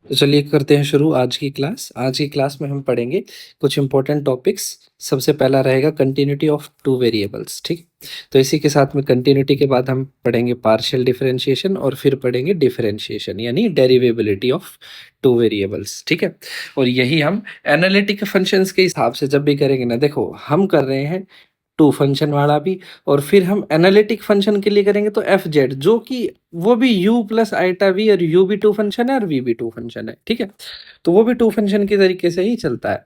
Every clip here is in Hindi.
तो चलिए करते हैं शुरू आज की क्लास। आज की क्लास में हम पढ़ेंगे कुछ इंपॉर्टेंट टॉपिक्स। सबसे पहला रहेगा कंटिन्यूटी ऑफ टू वेरिएबल्स, ठीक। तो इसी के साथ में कंटिन्यूटी के बाद हम पढ़ेंगे पार्शियल डिफरेंशिएशन और फिर पढ़ेंगे डिफरेंशिएशन यानी डेरिवेबिलिटी ऑफ टू वेरिएबल्स, ठीक है। और यही हम एनालिटिक फंक्शंस के हिसाब से जब भी करेंगे ना, देखो हम कर रहे हैं टू फंक्शन वाला भी, और फिर हम एनालिटिक फंक्शन के लिए करेंगे तो एफ जेड, जो कि वो भी u प्लस आइटा वी, और u भी टू फंक्शन है और v भी टू फंक्शन है, ठीक है। तो वो भी टू फंक्शन के तरीके से ही चलता है,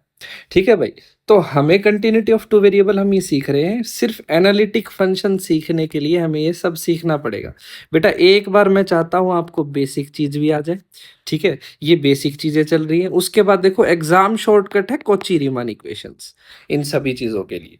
ठीक है भाई। तो हमें कंटिन्यूटी ऑफ टू वेरिएबल हम ये सीख रहे हैं, सिर्फ एनालिटिक फंक्शन सीखने के लिए हमें ये सब सीखना पड़ेगा। बेटा एक बार मैं चाहता हूँ आपको बेसिक चीज भी आ जाए, ठीक है। ये बेसिक चीजें चल रही हैं, उसके बाद देखो एग्जाम शॉर्टकट है कॉची रीमान इक्वेशंस इन सभी चीजों के लिए,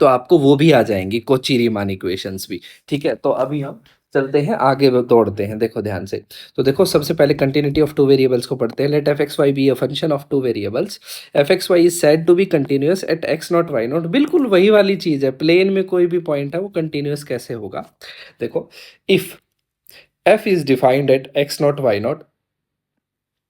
तो आपको वो भी आ जाएंगी कोची रीमान इक्वेशंस भी, ठीक है। तो अभी हम चलते हैं आगे, दौड़ते हैं, देखो ध्यान से। तो देखो सबसे पहले कंटिन्यूटी ऑफ टू वेरिएबल्स को पढ़ते हैं। Let f x y be a function of two variables, f x y is said to be continuous at x not y nought. बिल्कुल वही वाली चीज है, प्लेन में कोई भी पॉइंट है वो कंटिन्यूअस कैसे होगा। देखो if f is defined at x not y naught,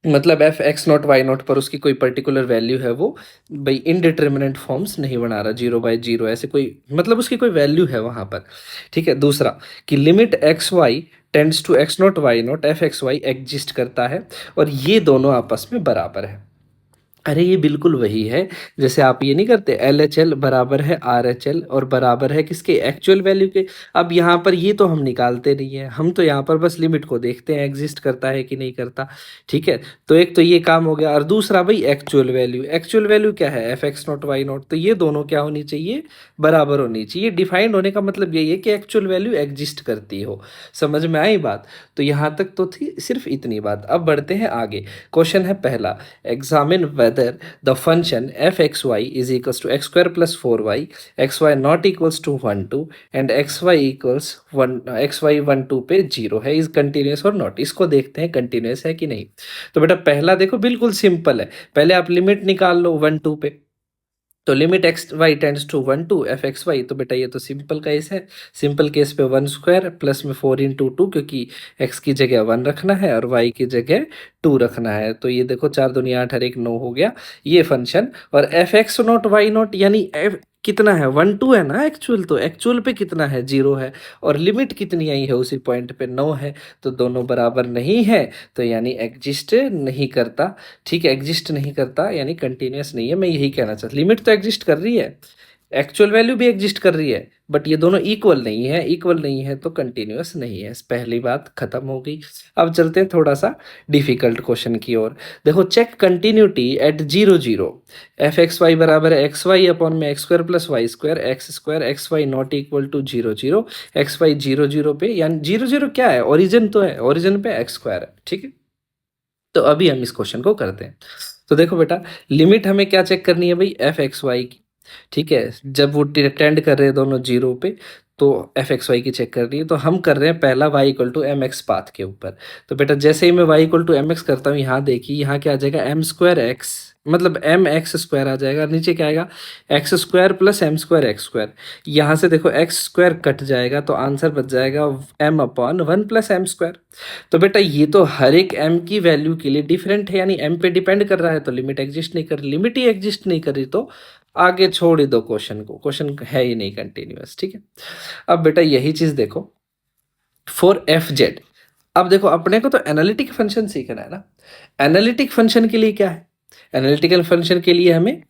मतलब f x not y naught पर उसकी कोई पर्टिकुलर वैल्यू है, वो भाई इनडिटर्मिनेट फॉर्म्स नहीं बना रहा, 0/0 ऐसे कोई, मतलब उसकी कोई वैल्यू है वहां पर, ठीक है। दूसरा कि limit x y tends to x not y nought, f x y exist करता है और ये दोनों आपस में बराबर है। अरे ये बिल्कुल वही है, जैसे आप ये नहीं करते एल एच एल बराबर है आर एच एल और बराबर है किसके, एक्चुअल वैल्यू के। अब यहाँ पर ये तो हम निकालते नहीं है, हम तो यहाँ पर बस लिमिट को देखते हैं एग्जिस्ट करता है कि नहीं करता, ठीक है। तो एक तो ये काम हो गया, और दूसरा भाई एक्चुअल वैल्यू, एक्चुअल वैल्यू क्या है, f x not y nought, तो ये दोनों क्या होनी चाहिए, बराबर होनी चाहिए। डिफाइंड होने का मतलब यही है कि एक्चुअल वैल्यू एग्जिस्ट करती हो। समझ में आई बात। तो यहाँ तक तो थी सिर्फ इतनी बात, अब बढ़ते हैं आगे। क्वेश्चन है पहला, examine whether the function f(x,y) is equals to x square plus 4y, xy not equals to 1 2 and xy equals 1, xy 1 2 पे 0 है, इज कंटिन्यूस और नॉट। इसको देखते हैं कंटिन्यूस है कि नहीं। तो बेटा पहला देखो बिल्कुल सिंपल है, पहले आप लिमिट निकाल लो 1 2 पे, तो limit x y tends to 1 two f x y, तो बेटा ये तो सिंपल केस है। सिंपल केस पे 1² प्लस में 4 × 2, क्योंकि एक्स की जगह 1 रखना है और वाई की जगह 2 रखना है, तो ये देखो 4 दूनी 8 और 1 9 हो गया ये फंक्शन। और f x not y not यानी एफ कितना है, 1 2 है ना एक्चुअल, तो एक्चुअल पे कितना है, 0 है, और लिमिट कितनी आई है उसी पॉइंट पे 9 है, तो दोनों बराबर नहीं है, तो यानी एग्जिस्ट नहीं करता, ठीक है। एग्जिस्ट नहीं करता यानी कंटिन्यूस नहीं है, मैं यही कहना चाहता। लिमिट तो एग्जिस्ट कर रही है, एक्चुअल वैल्यू भी एग्जिस्ट कर रही है, बट ये दोनों इक्वल नहीं है, इक्वल नहीं है तो कंटिन्यूस नहीं है। पहली बात खत्म हो गई। अब चलते हैं थोड़ा सा डिफिकल्ट क्वेश्चन की ओर। देखो check continuity at 0 0, f x y बराबर है एक्स वाई अपॉन में x square plus y square x square x y not equal to 0 0, x y 0 0 पे, यानी 0 0 क्या है, ओरिजिन तो है, ओरिजिन पे एक्स स्क्वायर है, ठीक है। तो अभी हम इस क्वेश्चन को करते हैं। तो देखो बेटा लिमिट हमें क्या चेक करनी है भाई, एफ एक्स वाई की, ठीक है। जब वो टेंड कर रहे हैं दोनों 0 पे, तो एफ एक्स वाई की चेक करनी है, तो हम कर रहे हैं पहला y equal to m x path के ऊपर। तो बेटा जैसे ही मैं y equal to m x करता हूँ, यहाँ देखिए यहाँ क्या आ जाएगा, एम स्क्वायर एक्स, मतलब एम एक्स स्क्वायर आ जाएगा, नीचे क्या आएगा, x square plus m square x square. यहाँ से देखो एक्स स्क्वायर कट जाएगा, तो आंसर बच जाएगा m upon 1 plus m square. तो बेटा ये तो हर एक m की वैल्यू के लिए डिफरेंट है, यानी m पे डिपेंड कर रहा है, तो लिमिट एग्जिस्ट नहीं कर रही, लिमिट ही एग्जिस्ट नहीं कर रही, तो आगे छोड़ ही दो क्वेश्चन को, क्वेश्चन है ही नहीं कंटिन्यूअस, ठीक है। अब बेटा यही चीज देखो फॉर एफ जेड। अब देखो अपने को तो एनालिटिक फंक्शन सीखना है ना, एनालिटिक फंक्शन के लिए क्या है, एनालिटिकल फंक्शन के लिए हमें,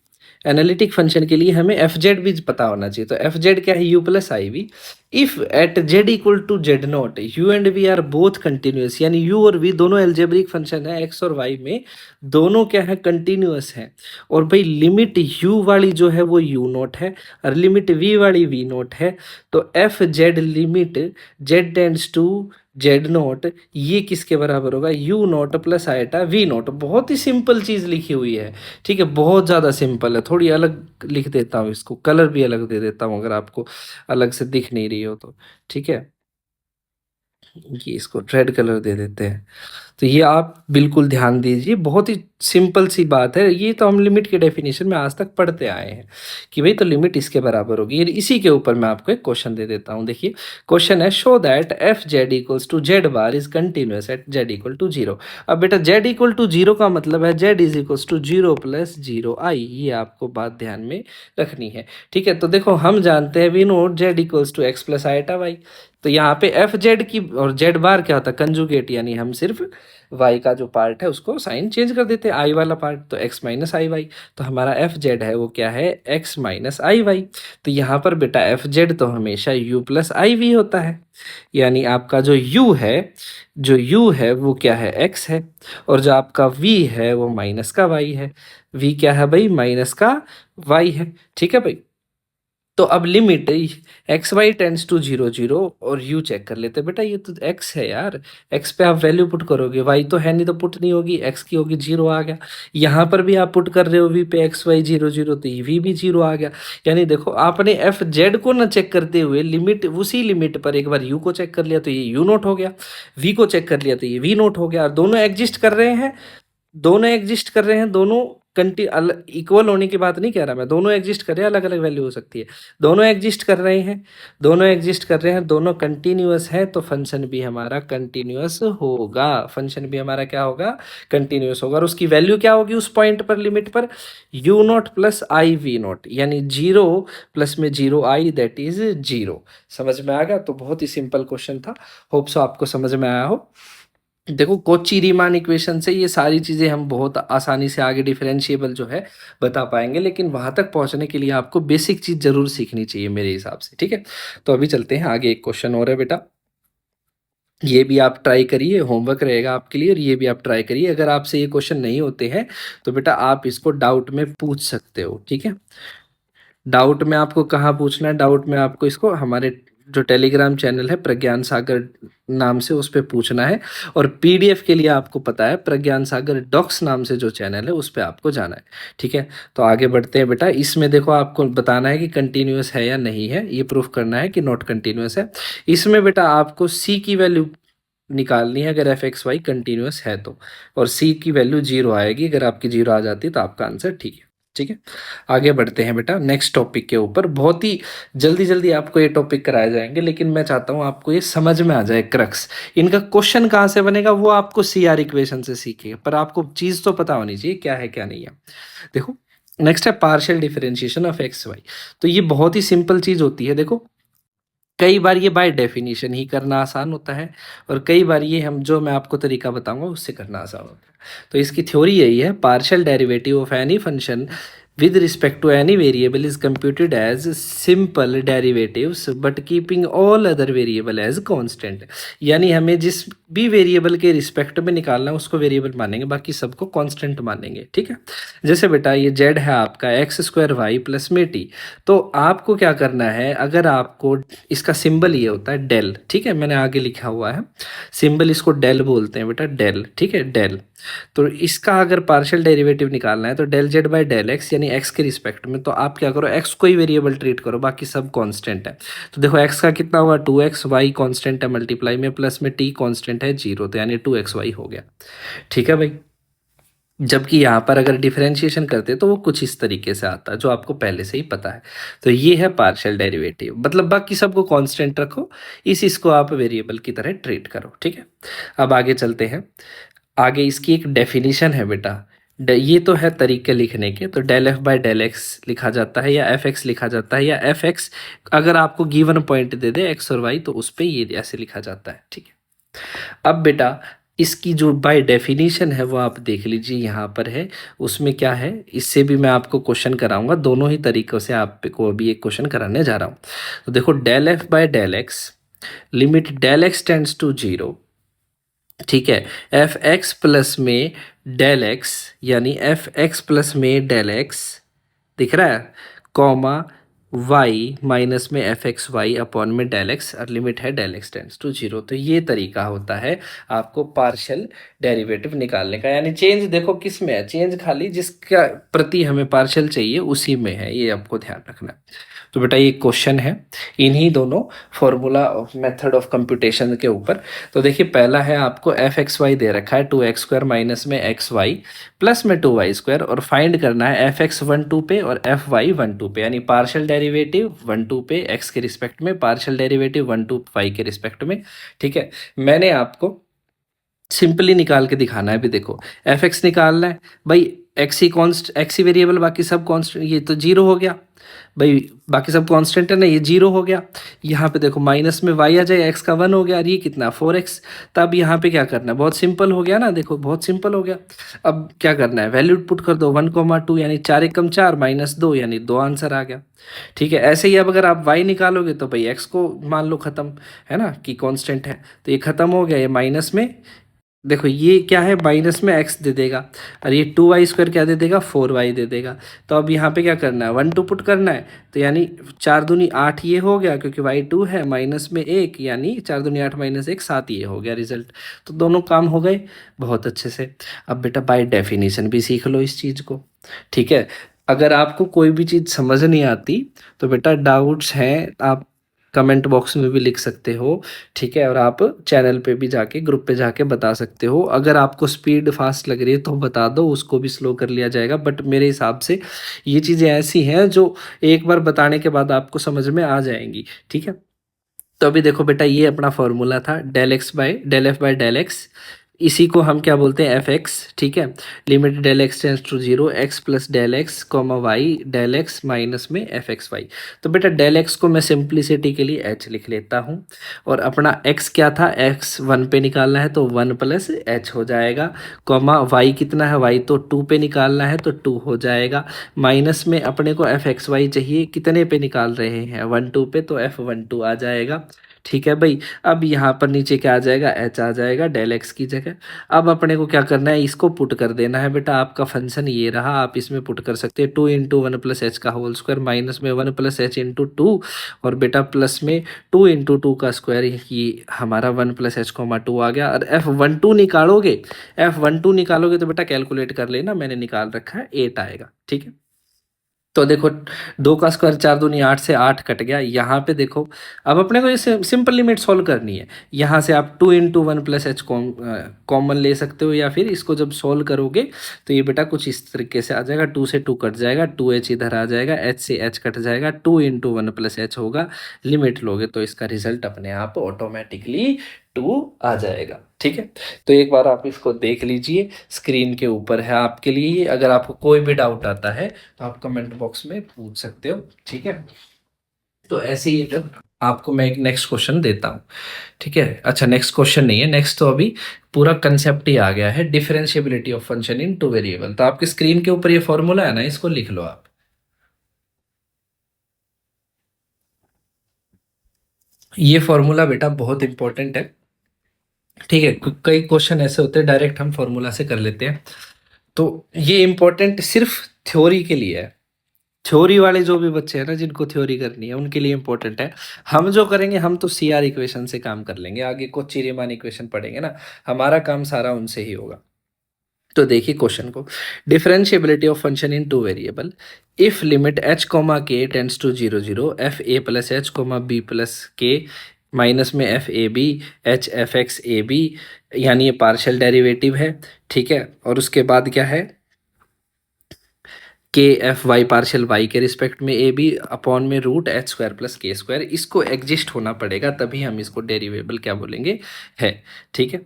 एनालिटिक फंक्शन के लिए हमें एफ जेड भी पता होना चाहिए। तो एफ जेड क्या है, u plus i v, if at z equal to z nought u and v are both continuous, यानी यू और वी दोनों एल्जेब्रिक फंक्शन है, एक्स और वाई में दोनों क्या है, कंटिन्यूस है। और भाई लिमिट यू वाली जो है वो यू नॉट है, और लिमिट वी वाली वी नॉट है, तो f z limit z tends to z nought, ये किसके बराबर होगा, u nought plus iota v nought. बहुत ही सिंपल चीज लिखी हुई है, ठीक है, बहुत ज़्यादा सिंपल है। थोड़ी अलग लिख देता हूँ इसको, कलर भी अलग दे देता हूँ अगर आपको अलग से दिख नहीं रही हो तो, ठीक है। ये इसको रेड कलर दे देते हैं। तो ये आप बिल्कुल ध्यान दीजिए, बहुत ही सिंपल सी बात है, ये तो हम लिमिट के डेफिनेशन में आज तक पढ़ते आए हैं कि भाई तो लिमिट इसके बराबर होगी। इसी के ऊपर मैं आपको एक क्वेश्चन दे देता हूँ। देखिए क्वेश्चन है, show that f z equals to z bar is continuous at z equal to zero. अब बेटा जेड इक्वल टू जीरो का मतलब है z is equals to zero plus zero i, ये आपको बात ध्यान में रखनी है। ठीक है, तो देखो हम जानते हैं we note z equals to x plus iota y. तो यहाँ पे एफ जेड की और जेड बार क्या होता है, कंजुगेट, यानी हम सिर्फ वाई का जो पार्ट है उसको साइन चेंज कर देते हैं, आई वाला पार्ट, तो एक्स माइनस आई वाई। तो हमारा एफ जेड है वो क्या है, एक्स माइनस आई वाई। तो यहाँ पर बेटा एफ जेड तो हमेशा यू प्लस आई वी होता है, यानी आपका जो यू है, जो यू है वो क्या है, एक्स है, और जो आपका वी है वो माइनस का वाई है। वी क्या है भाई, माइनस का वाई है। ठीक है भाई, तो अब limit x y tends to zero zero, और यू चेक कर लेते हैं। बेटा ये तो एक्स है यार, एक्स पे आप वैल्यू पुट करोगे, वाई तो है नहीं तो पुट नहीं होगी, एक्स की होगी, जीरो आ गया। यहाँ पर भी आप पुट कर रहे हो वी पे एक्स वाई जीरो जीरो, तो ये वी भी जीरो आ गया। यानी देखो आपने एफ जेड को ना चेक करते हुए लिमिट, उसी लिमिट पर एक बार यू को चेक कर लिया तो ये यू नोट हो गया, वी को चेक कर लिया तो ये वी नोट हो गया, और दोनों एग्जिस्ट कर रहे हैं, दोनों एग्जिस्ट कर रहे हैं, दोनों कंटी इक्वल होने की बात नहीं कह रहा मैं, दोनों एग्जिस्ट कर रहे हैं, अलग अलग वैल्यू हो सकती है, दोनों एग्जिस्ट कर रहे हैं, दोनों एग्जिस्ट कर रहे हैं, दोनों कंटिन्यूअस है, तो फंक्शन भी हमारा कंटिन्यूअस होगा, फंक्शन भी हमारा क्या होगा, कंटिन्यूअस होगा। और उसकी वैल्यू क्या होगी उस पॉइंट पर, लिमिट पर, u nought plus i v nought, यानी जीरो प्लस में zero i, that is zero. समझ में आ गया? तो बहुत ही सिंपल क्वेश्चन था, होप सो आपको समझ में आया हो। देखो कोची रीमान इक्वेशन से ये सारी चीज़ें हम बहुत आसानी से आगे डिफरेंशिएबल जो है बता पाएंगे, लेकिन वहां तक पहुंचने के लिए आपको बेसिक चीज़ जरूर सीखनी चाहिए मेरे हिसाब से। ठीक है, तो अभी चलते हैं आगे, एक क्वेश्चन और है बेटा, ये भी आप ट्राई करिए, होमवर्क रहेगा आपके लिए, और ये भी आप ट्राई करिए। अगर आपसे ये क्वेश्चन नहीं होते हैं तो बेटा आप इसको डाउट में पूछ सकते हो। ठीक है, डाउट में आपको कहाँ पूछना है, डाउट में आपको इसको हमारे जो टेलीग्राम चैनल है प्रज्ञान सागर नाम से, उस पर पूछना है, और पीडीएफ के लिए आपको पता है प्रज्ञान सागर डॉक्स नाम से जो चैनल है उस पर आपको जाना है। ठीक है, तो आगे बढ़ते हैं बेटा। इसमें देखो आपको बताना है कि कंटिन्यूअस है या नहीं है, ये प्रूफ करना है कि नॉट कंटिन्यूअस है। इसमें बेटा आपको सी की वैल्यू निकालनी है अगर एफ एक्स वाई कंटिन्यूअस है तो, और सी की वैल्यू जीरो आएगी, अगर आपकी जीरो आ जाती है तो आपका आंसर ठीक है। ठीक है, आगे बढ़ते हैं बेटा नेक्स्ट टॉपिक के ऊपर। बहुत ही जल्दी जल्दी आपको ये टॉपिक कराए जाएंगे, लेकिन मैं चाहता हूँ आपको ये समझ में आ जाए क्रक्स, इनका क्वेश्चन कहाँ से बनेगा वो आपको सी आर इक्वेशन से सीखेगा, पर आपको चीज़ तो पता होनी चाहिए क्या है क्या नहीं है। देखो नेक्स्ट है partial differentiation of x y. तो ये बहुत ही सिंपल चीज़ होती है। देखो कई बार ये बाय डेफिनेशन ही करना आसान होता है, और कई बार ये हम जो मैं आपको तरीका बताऊंगा उससे करना आसान होता है। तो इसकी थ्योरी यही है, partial derivative of any function with respect to any variable is computed as simple derivatives but keeping all other variable as constant। यानी हमें जिस भी वेरिएबल के रिस्पेक्ट में निकालना है उसको वेरिएबल मानेंगे, बाकी सबको कांस्टेंट मानेंगे। ठीक है, जैसे बेटा ये जेड है आपका एक्स स्क्वायर वाई प्लस में टी, तो आपको क्या करना है, अगर आपको इसका सिंबल ये होता है डेल, ठीक है, मैंने आगे लिखा हुआ है सिंबल, इसको डेल बोलते हैं बेटा, डेल। ठीक है, डेल। तो इसका अगर पार्शियल डेरिवेटिव निकालना है तो del z by del x, यानी एक्स के रिस्पेक्ट में, तो आप क्या करो, एक्स को ही वेरिएबल ट्रीट करो, बाकी सब कांस्टेंट है। तो देखो एक्स का कितना हुआ 2x, वाई कांस्टेंट है मल्टीप्लाई में, प्लस में टी कांस्टेंट है जीरो, तो यानी 2xy हो गया। ठीक है भाई, जबकि यहाँ पर अगर डिफरेंशिएशन करते तो वो कुछ इस तरीके से आता है जो आपको पहले से ही पता है। तो ये है पार्शियल डेरिवेटिव, मतलब बाकी सबको कांस्टेंट रखो, इसको आप वेरिएबल की तरह ट्रीट करो। ठीक है, अब आगे चलते हैं। आगे इसकी एक डेफिनेशन है बेटा, ये तो है तरीके लिखने के, तो del f by del x लिखा जाता है, या एफ एक्स लिखा जाता है, या एफ एक्स अगर आपको गिवन पॉइंट दे दे एक्स और वाई तो उस पर ये ऐसे लिखा जाता है। ठीक है, अब बेटा इसकी जो बाय डेफिनेशन है वो आप देख लीजिए यहाँ पर है, उसमें क्या है, इससे भी मैं आपको क्वेश्चन कराऊंगा, दोनों ही तरीकों से आपको अभी एक क्वेश्चन कराने जा रहा हूँ। तो देखो del f by del x, limit del x tends to zero, ठीक है, एफ एक्स प्लस में डेल एक्स, यानी एफ एक्स प्लस में डेल एक्स दिख रहा है, कॉमा वाई माइनस में एफ एक्स वाई अपॉन में डेल एक्स और लिमिट है del x tends to zero. तो ये तरीका होता है आपको पार्शियल डेरिवेटिव निकालने का। यानी चेंज देखो किस में है, चेंज खाली जिसका प्रति हमें पार्शियल चाहिए उसी में है, ये आपको ध्यान रखना है। तो बेटा ये क्वेश्चन है इन्हीं दोनों फॉर्मूला मेथड ऑफ कंप्यूटेशन के ऊपर। तो देखिए पहला है आपको एफ एक्स वाई दे रखा है 2x² माइनस में एक्स वाई प्लस में 2y² और फाइंड करना है एफ एक्स 1 2 पे और एफ वाई 1 2 पे, यानी पार्शियल डेरिवेटिव 1 2 पे एक्स के रिस्पेक्ट में, पार्शियल डेरिवेटिव 1 2 वाई के रिस्पेक्ट में। ठीक है, मैंने आपको सिंपली निकाल के दिखाना है। भी देखो एफ एक्स निकालना है भाई, एक्स ही कॉन्स्ट, एक्स ही वेरिएबल, बाकी सब कॉन्स्टेंट, ये तो जीरो हो गया भाई, बाकी सब कांस्टेंट है ना, ये जीरो हो गया। यहाँ पे देखो माइनस में वाई आ जाए, एक्स का 1 हो गया और ये कितना 4x। तब यहाँ पे क्या करना है, बहुत सिंपल हो गया ना, देखो बहुत सिंपल हो गया। अब क्या करना है, वैल्यू पुट कर दो 1 2 यानी 4 एकम 4 माइनस 2 यानी 2 आंसर आ गया। ठीक है, ऐसे ही अब अगर आप y निकालोगे तो भाई x को मान लो खत्म, है ना कि कांस्टेंट है, तो ये खत्म हो गया, ये माइनस में देखो ये क्या है, माइनस में x दे देगा और ये 2y² क्या दे देगा, 4y दे देगा। तो अब यहाँ पे क्या करना है, 1 2 पुट करना है, तो यानी 4 दूनी 8 ये हो गया क्योंकि y 2 है, माइनस में 1 यानी 4 दूनी 8 माइनस 1 7 ये हो गया रिजल्ट। तो दोनों काम हो गए बहुत अच्छे से। अब बेटा बाय डेफिनेशन भी सीख लो इस चीज़ को। ठीक है, अगर आपको कोई भी चीज़ समझ नहीं आती तो बेटा डाउट्स हैं आप कमेंट बॉक्स में भी लिख सकते हो। ठीक है, और आप चैनल पे भी जाके, ग्रुप पे जाके बता सकते हो। अगर आपको स्पीड फास्ट लग रही है तो बता दो, उसको भी स्लो कर लिया जाएगा। बट मेरे हिसाब से ये चीज़ें ऐसी हैं जो एक बार बताने के बाद आपको समझ में आ जाएंगी। ठीक है, तो अभी देखो बेटा ये अपना फॉर्मूला था del x by del f by del x, इसी को हम क्या बोलते हैं एफ एक्स। ठीक है, limit del x tends to zero, x plus del x comma y del x minus में एफ एक्स वाई। तो बेटा डेल एक्स को मैं सिंप्लिसिटी के लिए एच लिख लेता हूँ, और अपना एक्स क्या था, एक्स 1 पे निकालना है तो 1 प्लस एच हो जाएगा, कॉमा वाई कितना है, वाई तो 2 पे निकालना है तो 2 हो जाएगा, माइनस में अपने को एफ एक्स वाई चाहिए कितने पे निकाल रहे हैं, 1 2 पे, तो एफ 1 2 आ जाएगा। ठीक है भाई, अब यहाँ पर नीचे क्या आ जाएगा, एच आ जाएगा डेल एक्स की जगह। अब अपने को क्या करना है, इसको पुट कर देना है बेटा। आपका फंक्शन ये रहा, आप इसमें पुट कर सकते हैं 2 × 1 + h का होल स्क्वायर माइनस में 1 + h × 2, और बेटा प्लस में 2 × 2 का स्क्वायर, ये हमारा 1 + h, 2 आ गया। और F12 निकालोगे, F12 निकालोगे तो बेटा कैलकुलेट कर लेना, मैंने निकाल रखा है 8 आएगा। ठीक है, तो देखो 2 का स्क्वायर 4 दूनी 8 से 8 कट गया। यहाँ पे देखो अब अपने को ये सिंपल लिमिट सॉल्व करनी है। यहाँ से आप 2 × 1 + h कॉमन ले सकते हो, या फिर इसको जब सॉल्व करोगे तो ये बेटा कुछ इस तरीके से आ जाएगा, 2 से 2 कट जाएगा, 2h इधर आ जाएगा, h से h कट जाएगा, 2 × 1 + h होगा। लिमिट लोगे तो इसका रिजल्ट अपने आप ऑटोमेटिकली 2 आ जाएगा। ठीक है, तो एक बार आप इसको देख लीजिए, स्क्रीन के ऊपर है आपके लिए। अगर आपको कोई भी डाउट आता है तो आप कमेंट बॉक्स में पूछ सकते हो। ठीक है, तो ऐसे ही जब आपको मैं एक नेक्स्ट क्वेश्चन देता हूँ। ठीक है, अच्छा नेक्स्ट क्वेश्चन नहीं है, नेक्स्ट तो अभी पूरा कंसेप्ट ही आ गया है, differentiability of function in two variable. तो आपकी स्क्रीन के ऊपर ये फॉर्मूला है ना, इसको लिख लो आप। ये फॉर्मूला बेटा बहुत इंपॉर्टेंट है। ठीक है, कई क्वेश्चन ऐसे होते हैं डायरेक्ट हम फॉर्मूला से कर लेते हैं, तो ये इंपॉर्टेंट सिर्फ थ्योरी के लिए है। थ्योरी वाले जो भी बच्चे हैं ना, जिनको थ्योरी करनी है उनके लिए इंपॉर्टेंट है। हम जो करेंगे, हम तो सी आर इक्वेशन से काम कर लेंगे, आगे को रीमान इक्वेशन पढ़ेंगे ना, हमारा काम सारा उनसे ही होगा। तो देखिए क्वेश्चन को, differentiability of function in two variable, if limit h k tends to 0 0 f a plus h b plus k minus में f a b h f x a b, यानी ये पार्शियल डेरिवेटिव है। ठीक है, और उसके बाद क्या है, के एफ वाई पार्शियल वाई के रिस्पेक्ट में ए बी अपॉन में √h² + k², इसको एग्जिस्ट होना पड़ेगा तभी हम इसको डेरिवेबल क्या बोलेंगे, है। ठीक है,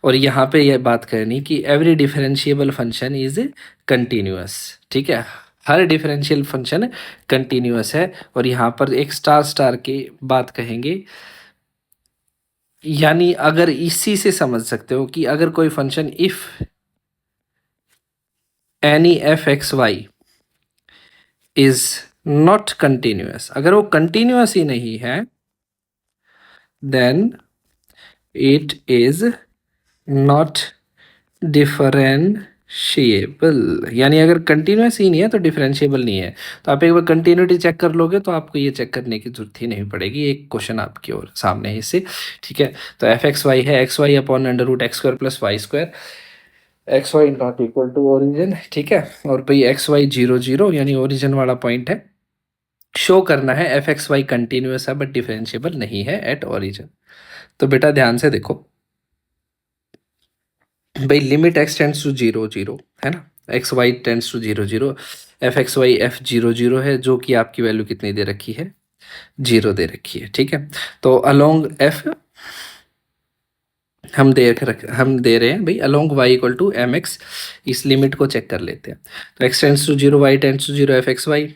और यहाँ पे यह बात करनी कि every differentiable function is continuous. ठीक है, हर डिफरेंशियल फंक्शन कंटिन्यूअस है, और यहाँ पर एक स्टार स्टार की बात कहेंगे, यानी अगर इसी से समझ सकते हो कि अगर कोई function if any f x y is not continuous, अगर वो कंटिन्यूअस ही नहीं है, then it is not differentiable differentiable यानी अगर कंटिन्यूस ही नहीं है तो डिफरेंशिएबल नहीं है। तो आप एक बार कंटिन्यूटी चेक कर लोगे तो आपको ये चेक करने की जरूरत ही नहीं पड़ेगी, एक क्वेश्चन आपकी ओर सामने है इससे। ठीक है, तो एफ एक्स वाई है x y upon under root x square plus y square, x y not equal to origin. ठीक है, और भाई एक्स वाई जीरो जीरो यानी ओरिजिन वाला पॉइंट है, शो करना है एफ एक्स वाई कंटिन्यूस है बट डिफरेंशिएबल नहीं है एट ओरिजिन। तो बेटा ध्यान से देखो भाई, limit x tends to zero zero है ना, x y tends to zero zero, f x y f zero zero है जो कि आपकी वैल्यू कितनी दे रखी है, जीरो दे रखी है। ठीक है, तो अलोंग एफ हम दे रहे हैं भाई along y equal to m x, इस लिमिट को चेक कर लेते हैं। तो x tends to zero y tends to zero f x y,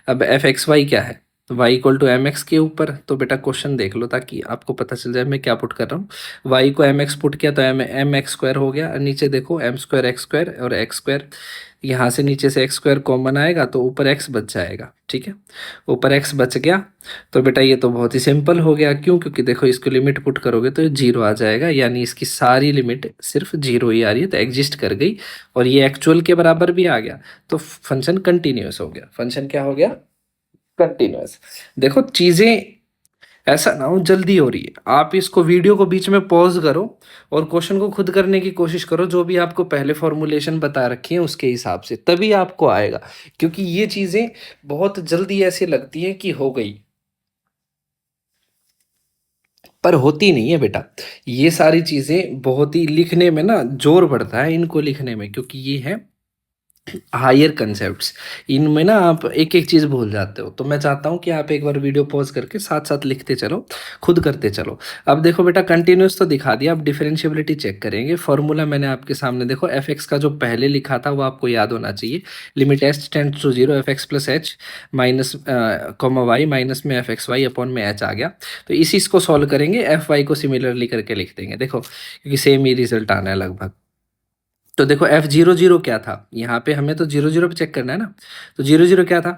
अब एफ एक्स वाई क्या है, तो y equal to m x के ऊपर। तो बेटा क्वेश्चन देख लो ताकि आपको पता चल जाए मैं क्या पुट कर रहा हूँ। वाई को एम एक्स पुट किया तो एम एक्स स्क्वायर हो गया, और नीचे देखो एम स्क्वायर एक्स स्क्वायर और एक्स स्क्वायर, यहाँ से नीचे से एक्स स्क्वायर कॉमन आएगा तो ऊपर एक्स बच जाएगा। ठीक है, ऊपर एक्स बच गया। तो बेटा ये तो बहुत ही सिंपल हो गया, क्यों, क्योंकि देखो इसको लिमिट पुट करोगे तो जीरो आ जाएगा, यानी इसकी सारी लिमिट सिर्फ जीरो ही आ रही है, तो एग्जिस्ट कर गई और ये एक्चुअल के बराबर भी आ गया। तो फंक्शन कंटिन्यूस हो गया, फंक्शन क्या हो गया, कंटिन्यूस। देखो चीजें ऐसा ना हो जल्दी हो रही है, आप इसको वीडियो को बीच में पॉज करो और क्वेश्चन को खुद करने की कोशिश करो, जो भी आपको पहले फॉर्मुलेशन बता रखी है उसके हिसाब से, तभी आपको आएगा। क्योंकि ये चीजें बहुत जल्दी ऐसी लगती हैं कि हो गई, पर होती नहीं है बेटा। ये सारी चीजें बहुत ही लिखने में ना जोर पड़ता है इनको लिखने में, क्योंकि ये है हायर कंसेप्ट्स, इनमें ना आप एक एक चीज भूल जाते हो। तो मैं चाहता हूँ कि आप एक बार वीडियो पॉज करके साथ साथ लिखते चलो, खुद करते चलो। अब देखो बेटा कंटिन्यूस तो दिखा दिया, अब डिफरेंशिएबिलिटी चेक करेंगे। फॉर्मूला मैंने आपके सामने देखो, एफ एक्स का जो पहले लिखा था वो आपको याद होना चाहिए, limit h tends to zero f x plus h minus comma y minus में एफ एक्स वाई अपॉन में एच आ गया। तो इसी इसको सॉल्व करेंगे, एफ वाई को सिमिलरली करके लिख देंगे, देखो क्योंकि सेम ही रिजल्ट आना है लगभग। तो देखो एफ जीरो जीरो क्या था, यहाँ पे हमें तो जीरो जीरो पे चेक करना है ना। तो जीरो जीरो क्या था,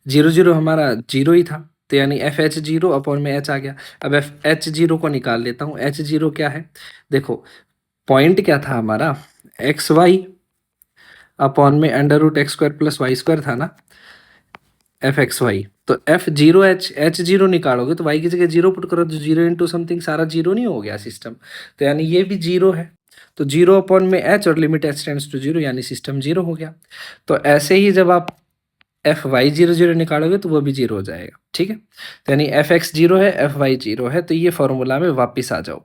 जीरो जीरो हमारा जीरो ही था, तो यानी एफ एच जीरो अपॉन में एच आ गया। अब एफ एच जीरो को निकाल लेता हूँ, एच जीरो क्या है, देखो पॉइंट क्या था हमारा, एक्स वाई अपॉन में under root x square plus y square था ना, एफ एक्स वाई। तो f zero h h zero निकालोगे तो वाई की जगह जीरो पुट करो, तो जीरो इंटू समथिंग सारा जीरो नहीं हो गया सिस्टम, तो यानी ये भी जीरो है। तो जीरो अपॉन में एच और limit h tends to zero यानी सिस्टम जीरो हो गया। तो ऐसे ही जब आप एफ वाई जीरो जीरो निकालोगे तो वो भी जीरो हो जाएगा। ठीक है, तो यानी एफ एक्स जीरो है एफ वाई जीरो है, तो ये फॉर्मूला में वापस आ जाओ।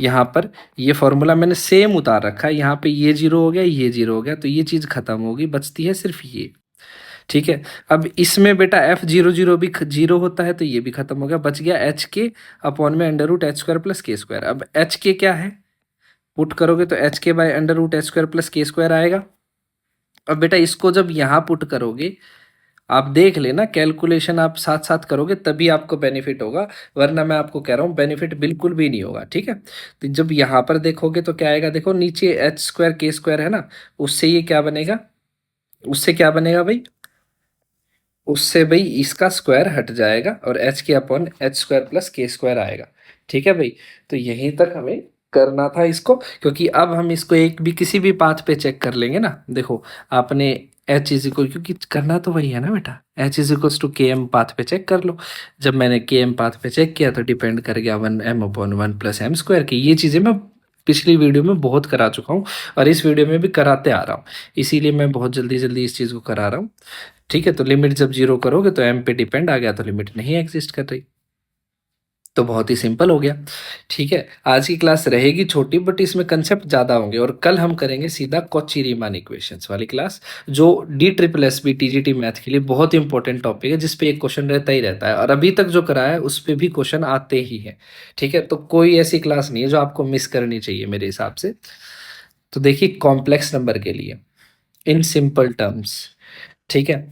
यहाँ पर ये फॉर्मूला मैंने सेम उतार रखा है, यहाँ पे ये जीरो हो गया ये जीरो हो गया, तो ये चीज़ खत्म होगी, बचती है सिर्फ ये। ठीक है, अब इसमें बेटा एफ जीरो जीरो भी जीरो होता है तो ये भी खत्म हो गया, बच गया एच के अपॉन में under root h square plus k square. अब एच के क्या है, पुट करोगे तो h k by under root h square plus k square आएगा। अब बेटा इसको जब यहाँ पुट करोगे, आप देख लेना कैलकुलेशन आप साथ साथ करोगे तभी आपको बेनिफिट होगा, वरना मैं आपको कह रहा हूँ बेनिफिट बिल्कुल भी नहीं होगा। ठीक है, तो जब यहाँ पर देखोगे तो क्या आएगा, देखो नीचे एच स्क्वायर के स्क्वायर है ना, उससे ये क्या बनेगा, उससे क्या बनेगा भाई, उससे भाई इसका स्क्वायर हट जाएगा और H k upon H square plus k square आएगा। ठीक है भाई, तो यहीं तक हमें करना था इसको, क्योंकि अब हम इसको एक भी किसी भी पाथ पे चेक कर लेंगे ना। देखो आपने एच इज इक्वल, क्योंकि करना तो वही है ना बेटा, एच इज इक्वल टू के एम पाथ पे चेक कर लो। जब मैंने के एम पाथ पे चेक किया तो डिपेंड कर गया one m upon one plus m square की। ये चीज़ें मैं पिछली वीडियो में बहुत करा चुका हूँ और इस वीडियो में भी कराते आ रहा हूँ, इसीलिए मैं बहुत जल्दी जल्दी इस चीज़ को करा रहा हूँ। ठीक है, तो लिमिट जब जीरो करोगे तो एम पे डिपेंड आ गया, तो लिमिट नहीं एग्जिस्ट कर रही, तो बहुत ही सिंपल हो गया। ठीक है, आज की क्लास रहेगी छोटी बट इसमें कंसेप्ट ज़्यादा होंगे, और कल हम करेंगे सीधा कॉची रीमान इक्वेशंस वाली क्लास, जो D triple S B TGT math के लिए बहुत इंपॉर्टेंट टॉपिक है, जिसपे एक क्वेश्चन रहता ही रहता है, और अभी तक जो कराया है उस पर भी क्वेश्चन आते ही हैं। ठीक है, तो कोई ऐसी क्लास नहीं है जो आपको मिस करनी चाहिए मेरे हिसाब से। तो देखिए कॉम्प्लेक्स नंबर के लिए इन सिंपल टर्म्स, ठीक है,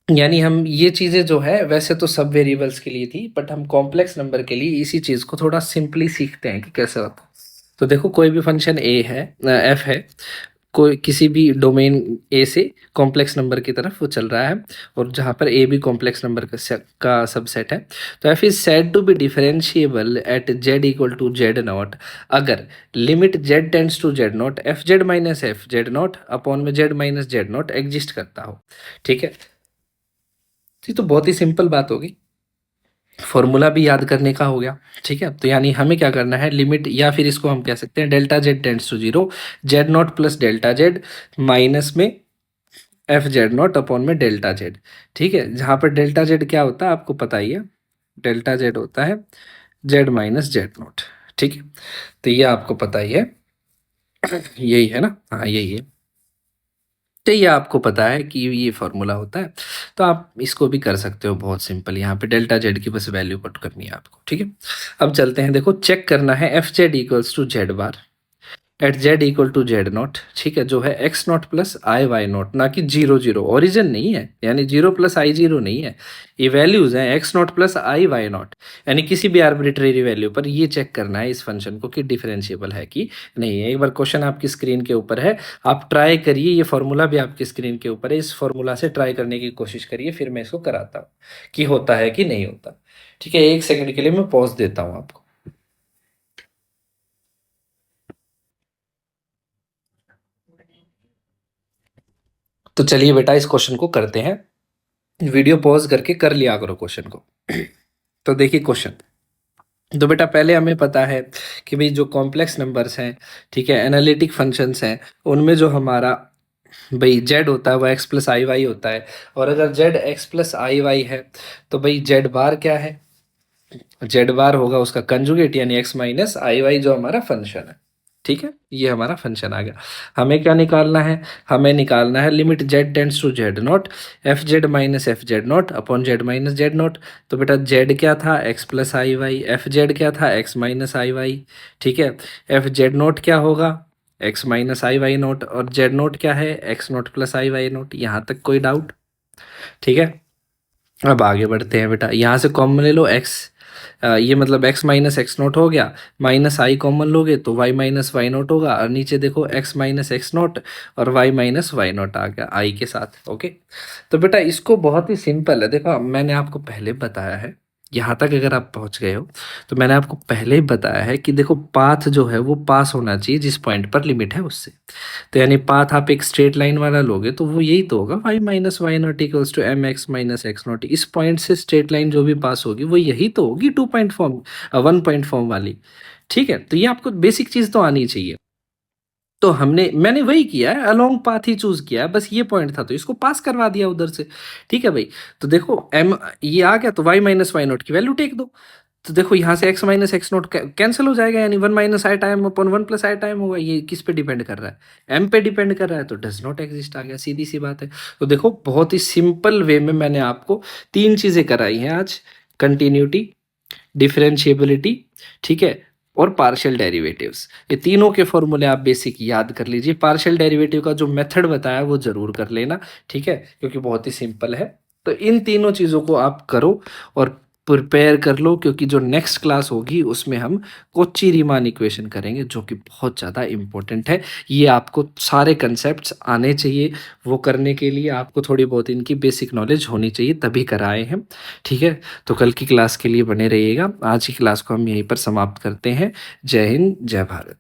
यानी हम ये चीज़ें जो है वैसे तो सब वेरिएबल्स के लिए थी, बट हम कॉम्प्लेक्स नंबर के लिए इसी चीज़ को थोड़ा सिंपली सीखते हैं कि कैसे होता है। तो देखो कोई भी फंक्शन ए है, एफ है, कोई किसी भी डोमेन ए से कॉम्प्लेक्स नंबर की तरफ वो चल रहा है, और जहाँ पर ए भी कॉम्प्लेक्स नंबर का सबसेट है। तो f is said to be differentiable at z equal to z naught अगर limit z tends to z not f z minus f z not upon में z minus z naught exist करता हो। ठीक है, ये तो बहुत ही सिंपल बात होगी, फॉर्मूला भी याद करने का हो गया। ठीक है, तो यानी हमें क्या करना है, लिमिट, या फिर इसको हम कह सकते हैं delta z tends to zero z not plus delta z minus में एफ जेड नॉट अपॉन में डेल्टा जेड। ठीक है, जहाँ पर डेल्टा जेड क्या होता है आपको पता ही है, डेल्टा जेड होता है जेड माइनस जेड नॉट। ठीक है, तो ये आपको पता ही है, यही है ना, हाँ यही है। तो ये आपको पता है कि ये फॉर्मूला होता है, तो आप इसको भी कर सकते हो बहुत सिंपल। यहाँ पे डेल्टा जेड की बस वैल्यू पुट करनी है आपको। ठीक है, अब चलते हैं, देखो चेक करना है f z equals to z bar at z equal to z not. ठीक है, जो है x not plus i y not, ना कि जीरो जीरो, ओरिजिन नहीं है, यानी जीरो प्लस आई जीरो नहीं है, ये वैल्यूज हैं x not plus i y not, यानी किसी भी आर्बिट्रेरी वैल्यू पर ये चेक करना है इस फंक्शन को कि डिफरेंशिएबल है कि नहीं है। एक बार क्वेश्चन आपकी स्क्रीन के ऊपर है, आप ट्राई करिए, ये फॉर्मूला भी आपकी स्क्रीन के ऊपर है, इस फॉर्मूला से ट्राई करने की कोशिश करिए, फिर मैं इसको कराता हूँ कि होता है कि नहीं होता। ठीक है, एक सेकंड के लिए मैं पॉज देता हूँ आपको। तो चलिए बेटा इस क्वेश्चन को करते हैं, वीडियो पॉज करके कर लिया करो क्वेश्चन को। तो देखिए क्वेश्चन, तो बेटा पहले हमें पता है कि भाई जो कॉम्प्लेक्स नंबर्स हैं, ठीक है, एनालिटिक फंक्शंस हैं, उनमें जो हमारा भाई जेड होता है वो एक्स प्लस आई वाई होता है, और अगर Z x plus i Y है तो भाई जेड बार क्या है, जेड बार होगा उसका कंजुगेट यानी एक्स माइनस आई वाई जो हमारा फंक्शन है। ठीक है, ये हमारा फंक्शन आ गया। हमें क्या निकालना है, हमें निकालना है limit z tends to z not f z minus f z not upon z minus z not. तो बेटा जेड क्या था, x plus i y, f z क्या था, एक्स माइनस आई वाई। ठीक है, एफ जेड नॉट क्या होगा, x minus i y not, और जेड नॉट क्या है, x not plus i y not. यहाँ तक कोई डाउट? ठीक है, अब आगे बढ़ते हैं बेटा, यहाँ से कॉमन ले लो एक्स, ये मतलब x माइनस एक्स नोट हो गया, माइनस आई कॉमन लोगे तो y माइनस वाई नोट होगा, और नीचे देखो x माइनस एक्स नोट और y माइनस वाई नोट आ गया आई के साथ। ओके, तो बेटा इसको बहुत ही सिंपल है, देखो मैंने आपको पहले बताया है, यहाँ तक अगर आप पहुँच गए हो तो मैंने आपको पहले ही बताया है कि देखो पाथ जो है वो पास होना चाहिए जिस पॉइंट पर लिमिट है उससे। तो यानी पाथ आप एक स्ट्रेट लाइन वाला लोगे तो वो यही तो होगा, y minus y not equals to m x minus x not. इस पॉइंट से स्ट्रेट लाइन जो भी पास होगी वो यही तो होगी, two point form, one point form वाली। ठीक है, तो ये आपको बेसिक चीज तो आनी चाहिए। तो मैंने वही किया है, अलोंग पाथ ही चूज किया है, बस ये पॉइंट था तो इसको पास करवा दिया उधर से। ठीक है भाई, तो देखो एम ये आ गया, तो वाई माइनस वाई नॉट की वैल्यू टेक दो। तो देखो यहाँ से x minus x note cancel हो जाएगा, यानी वन माइनस आई टाइम अपॉन वन प्लस आई टाइम होगा। ये किस पे डिपेंड कर रहा है, m पे डिपेंड कर रहा है, तो डज नॉट एग्जिस्ट आ गया, सीधी सी बात है। तो देखो बहुत ही सिंपल वे में मैंने आपको तीन चीजें कराई हैं आज, कंटिन्यूटी, डिफरेंशिएबिलिटी, ठीक है, और पार्शियल डेरिवेटिव्स। ये तीनों के फॉर्मूले आप बेसिक याद कर लीजिए, पार्शियल डेरिवेटिव का जो मेथड बताया वो जरूर कर लेना। ठीक है, क्योंकि बहुत ही सिंपल है। तो इन तीनों चीज़ों को आप करो और प्रिपेयर कर लो, क्योंकि जो नेक्स्ट क्लास होगी उसमें हम कोची रीमान इक्वेशन करेंगे जो कि बहुत ज़्यादा इम्पोर्टेंट है। ये आपको सारे कंसेप्ट्स आने चाहिए, वो करने के लिए आपको थोड़ी बहुत इनकी बेसिक नॉलेज होनी चाहिए, तभी कराए हैं। ठीक है, तो कल की क्लास के लिए बने रहिएगा, आज की क्लास को हम यहीं पर समाप्त करते हैं। जय हिंद, जय भारत।